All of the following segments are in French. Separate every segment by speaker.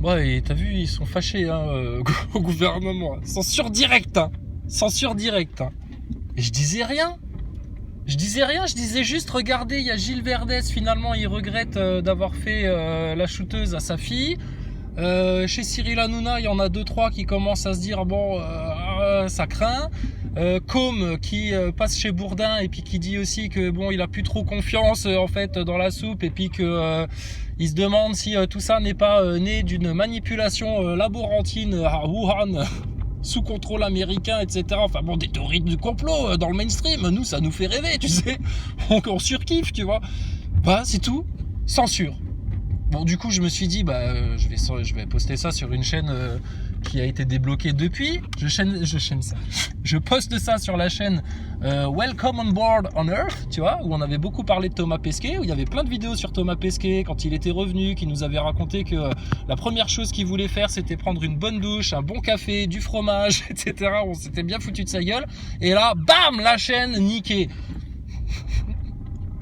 Speaker 1: Ouais, et t'as vu, ils sont fâchés hein, au gouvernement. Censure directe, hein. Censure directe. Hein. Et je disais rien. Je disais juste, regardez, il y a Gilles Verdès, finalement, il regrette d'avoir fait la shooteuse à sa fille. Chez Cyril Hanouna, il y en a 2-3 qui commencent à se dire, bon, ça craint. Com qui passe chez Bourdin et puis qui dit aussi que bon, il a plus trop confiance en fait dans la soupe et puis que il se demande si tout ça n'est pas né d'une manipulation laborantine à Wuhan sous contrôle américain, etc. Enfin bon, des théories du complot dans le mainstream, nous ça nous fait rêver, tu sais. On surkiffe, tu vois. Bah c'est tout, censure. Bon, du coup, je me suis dit, bah, je vais poster ça sur une chaîne qui a été débloquée depuis. Je poste ça sur la chaîne Welcome on Board on Earth, tu vois, où on avait beaucoup parlé de Thomas Pesquet, où il y avait plein de vidéos sur Thomas Pesquet quand il était revenu, qui nous avait raconté que la première chose qu'il voulait faire, c'était prendre une bonne douche, un bon café, du fromage, etc. On s'était bien foutu de sa gueule. Et là, bam, la chaîne niquée.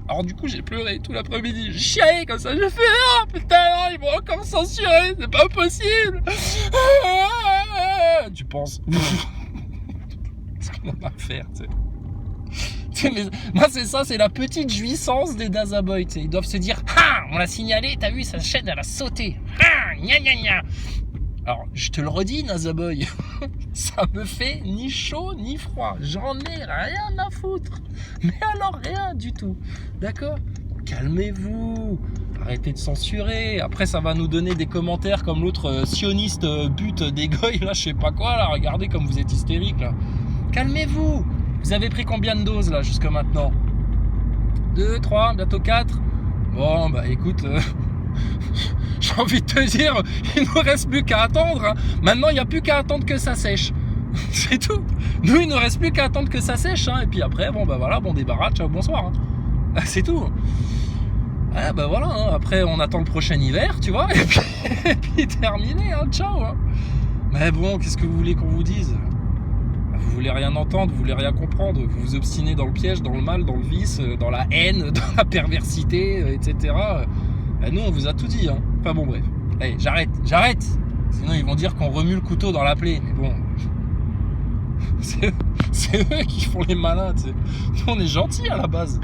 Speaker 1: Alors du coup j'ai pleuré tout l'après-midi, je chialais comme ça, je fais ah putain non, ils vont encore censurer, c'est pas possible. Tu penses ce qu'on en a à faire, tu sais. Mais, moi c'est ça, c'est la petite jouissance des Daza Boy, tu sais. Ils doivent se dire ah on l'a signalé, t'as vu sa chaîne elle a sauté, ah gna gna gna. Alors, je te le redis, Nazaboy, ça me fait ni chaud ni froid. J'en ai rien à foutre. Mais alors, rien du tout. D'accord ? Calmez-vous. Arrêtez de censurer. Après, ça va nous donner des commentaires comme l'autre sioniste but des goy, là, je sais pas quoi, là. Regardez comme vous êtes hystérique, là. Calmez-vous. Vous avez pris combien de doses, là, jusqu'à maintenant ? 2, 3, bientôt 4 ? Bon, bah, écoute... J'ai envie de te dire, il nous reste plus qu'à attendre. Hein. Maintenant, il n'y a plus qu'à attendre que ça sèche. C'est tout. Nous, il ne reste plus qu'à attendre que ça sèche. Hein. Et puis après, bon, bah voilà, bon débarras, ciao, bonsoir. Hein. C'est tout. Ah, bah voilà, hein. Après, on attend le prochain hiver, tu vois. Et puis terminé, hein. Ciao. Hein. Mais bon, qu'est-ce que vous voulez qu'on vous dise ? Vous voulez rien entendre, vous voulez rien comprendre. Vous vous obstinez dans le piège, dans le mal, dans le vice, dans la haine, dans la perversité, etc. Nous, on vous a tout dit, hein. Enfin bon, bref. Allez, j'arrête. Sinon, ils vont dire qu'on remue le couteau dans la plaie. Mais bon, c'est eux qui font les malins, tu sais. Nous, on est gentils à la base.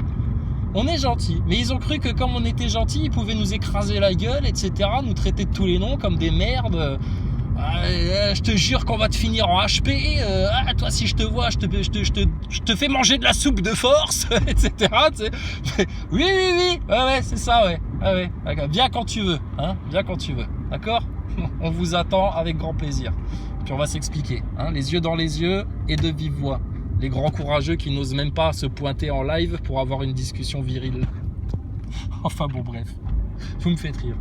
Speaker 1: On est gentils. Mais ils ont cru que comme on était gentils, ils pouvaient nous écraser la gueule, etc. Nous traiter de tous les noms comme des merdes. Je te jure qu'on va te finir en HP. Toi, si je te vois, je te fais manger de la soupe de force, etc. Tu sais. Oui. Ouais, c'est ça, ouais. Ah ouais, viens quand tu veux, hein. Viens quand tu veux, d'accord ? On vous attend avec grand plaisir. Puis on va s'expliquer, hein, les yeux dans les yeux et de vive voix. Les grands courageux qui n'osent même pas se pointer en live pour avoir une discussion virile. Enfin bon, bref, vous me faites rire.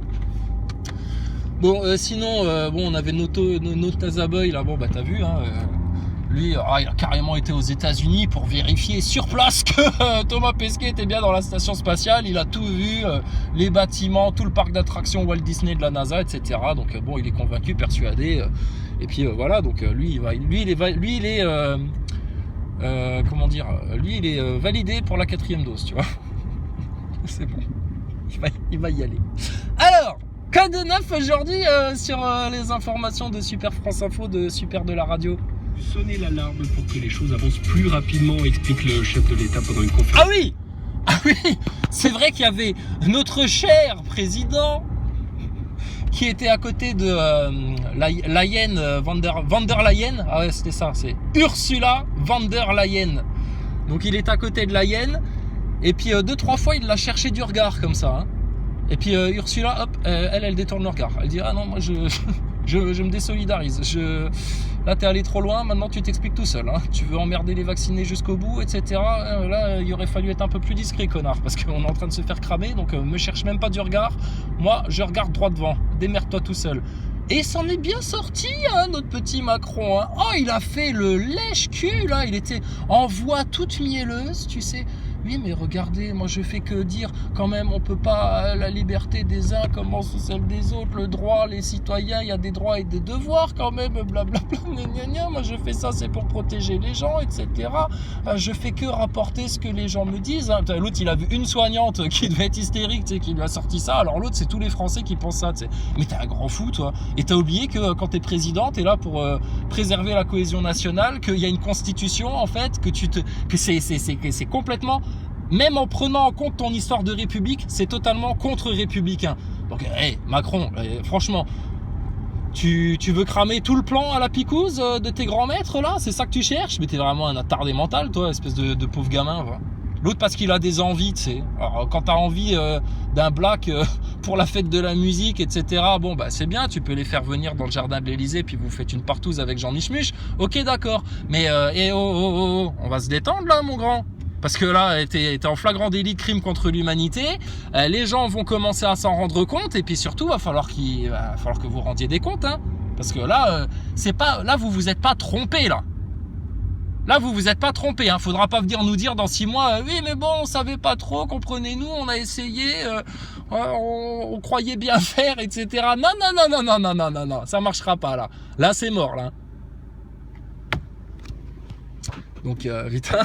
Speaker 1: Bon, sinon, on avait notre Tazaboy là, bon bah t'as vu, hein. Lui, il a carrément été aux États-Unis pour vérifier sur place que Thomas Pesquet était bien dans la station spatiale. Il a tout vu, les bâtiments, tout le parc d'attractions Walt Disney de la NASA, etc. Donc bon, il est convaincu, persuadé. Et puis voilà, donc lui, il est validé pour la 4e dose, tu vois. C'est bon, il va y aller. Alors, code 9 aujourd'hui sur les informations de Super France Info, de Super de la radio.
Speaker 2: Sonner l'alarme pour que les choses avancent plus rapidement, explique le chef de l'État pendant une conférence.
Speaker 1: Ah oui, c'est vrai qu'il y avait notre cher président qui était à côté de von der Leyen. Ah ouais, c'était ça, c'est Ursula von der Leyen. Donc il est à côté de Leyen, et puis 2-3 fois il l'a cherché du regard comme ça. Hein. Et puis Ursula, hop, elle détourne le regard. Elle dit ah non, moi je me désolidarise. Là, t'es allé trop loin, maintenant tu t'expliques tout seul. Hein. Tu veux emmerder les vaccinés jusqu'au bout, etc. Là, il aurait fallu être un peu plus discret, connard, parce qu'on est en train de se faire cramer, donc me cherche même pas du regard. Moi, je regarde droit devant. Démerde-toi tout seul. Et c'en est bien sorti, hein, notre petit Macron. Hein. Oh, il a fait le lèche-cul, là. Il était en voix toute mielleuse, tu sais. oui mais regardez, moi je fais que dire, quand même on peut pas, la liberté des uns commence celle des autres, le droit, les citoyens, il y a des droits et des devoirs quand même, blablabla, moi je fais ça c'est pour protéger les gens, etc. Je fais que rapporter ce que les gens me disent, hein. L'autre il a vu une soignante qui devait être hystérique, tu sais, qui lui a sorti ça, alors l'autre c'est tous les Français qui pensent ça, tu sais. Mais t'es un grand fou toi, et t'as oublié que quand t'es président, t'es là pour préserver la cohésion nationale, qu'il y a une constitution en fait, que c'est complètement, même en prenant en compte ton histoire de république, c'est totalement contre-républicain. Donc hey, Macron, franchement, tu veux cramer tout le plan à la picouse de tes grands maîtres là, c'est ça que tu cherches? Mais t'es vraiment un attardé mental toi, espèce de pauvre gamin, voilà. L'autre parce qu'il a des envies, tu sais. Alors quand t'as envie d'un black pour la fête de la musique, etc. Bon bah c'est bien, tu peux les faire venir dans le jardin de l'Elysée, puis vous faites une partouze avec Jean Michmuche. Ok d'accord, mais on va se détendre là mon grand. Parce que là, t'es en flagrant délit de crime contre l'humanité. Les gens vont commencer à s'en rendre compte, et puis surtout, va falloir que vous rendiez des comptes, hein. Parce que là, là vous vous êtes pas trompé là. Là, vous vous êtes pas trompé, hein. Faudra pas venir nous dire dans 6 mois, oui, mais bon, on savait pas trop, comprenez-nous, on a essayé, on croyait bien faire, etc. Non, ça marchera pas, là. Là, c'est mort, là. Donc, putain,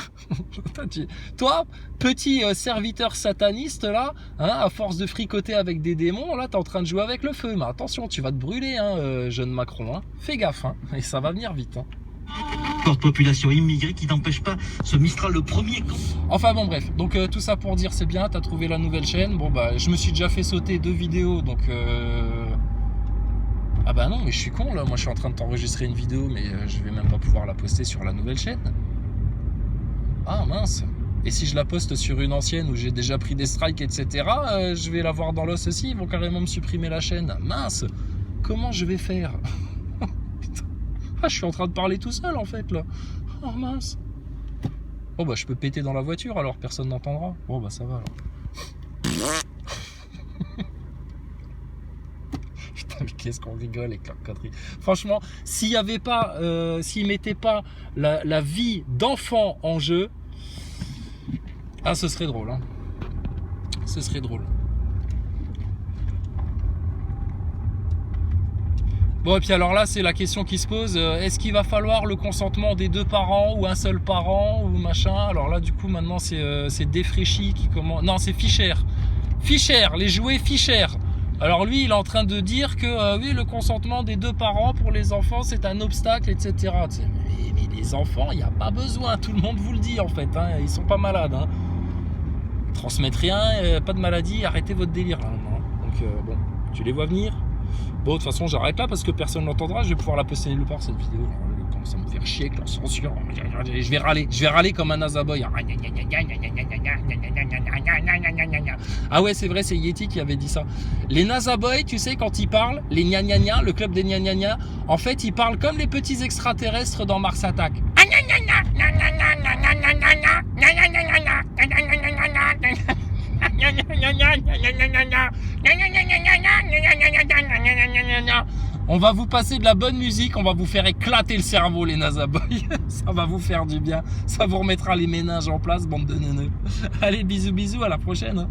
Speaker 1: toi, petit serviteur sataniste, là, hein, à force de fricoter avec des démons, là, t'es en train de jouer avec le feu. Mais attention, tu vas te brûler, hein, jeune Macron, hein. Fais gaffe, hein, et ça va venir vite, hein.
Speaker 3: Forte population immigrée qui n'empêche pas ce Mistral le premier.
Speaker 1: Enfin bon bref, donc tout ça pour dire c'est bien, t'as trouvé la nouvelle chaîne. Bon bah je me suis déjà fait sauter 2 vidéos donc ah bah non mais je suis con là, moi je suis en train de t'enregistrer une vidéo mais je vais même pas pouvoir la poster sur la nouvelle chaîne. Ah mince. Et si je la poste sur une ancienne où j'ai déjà pris des strikes etc, je vais la voir dans l'os aussi, ils vont carrément me supprimer la chaîne. Mince. Comment je vais faire? Ah, je suis en train de parler tout seul en fait là. Oh mince. Oh bah je peux péter dans la voiture alors personne n'entendra. Bon bah ça va alors. Putain mais qu'est-ce qu'on rigole avec leur connerie. Franchement, s'il y avait pas, s'ils mettaient pas la vie d'enfant en jeu, ah ce serait drôle, hein. Ce serait drôle. Bon et puis alors là c'est la question qui se pose, est-ce qu'il va falloir le consentement des 2 parents ou un seul parent ou machin? Alors là du coup maintenant c'est Défraîchi qui commence, non c'est Fischer, les jouets Fischer. Alors lui il est en train de dire que oui le consentement des 2 parents pour les enfants c'est un obstacle etc. Mais les enfants il n'y a pas besoin, tout le monde vous le dit en fait, hein, ils sont pas malades, hein. Transmettre rien, pas de maladie, arrêtez votre délire là maintenant. Donc bon, tu les vois venir. Bon, de toute façon, j'arrête là parce que personne n'entendra. Je vais pouvoir la poster nulle part cette vidéo. Comment ça me fait chier avec leur censure. Je vais râler comme un Nazaboy. Ah ouais, c'est vrai, c'est Yeti qui avait dit ça. Les Nazaboy, tu sais, quand ils parlent, les gna gna gna, le club des gna gna gna, en fait, ils parlent comme les petits extraterrestres dans Mars Attack. On va vous passer de la bonne musique, on va vous faire éclater le cerveau les Nazaboy. Ça va vous faire du bien, ça vous remettra les méninges en place, bande de neuneux. Allez bisous bisous, à la prochaine.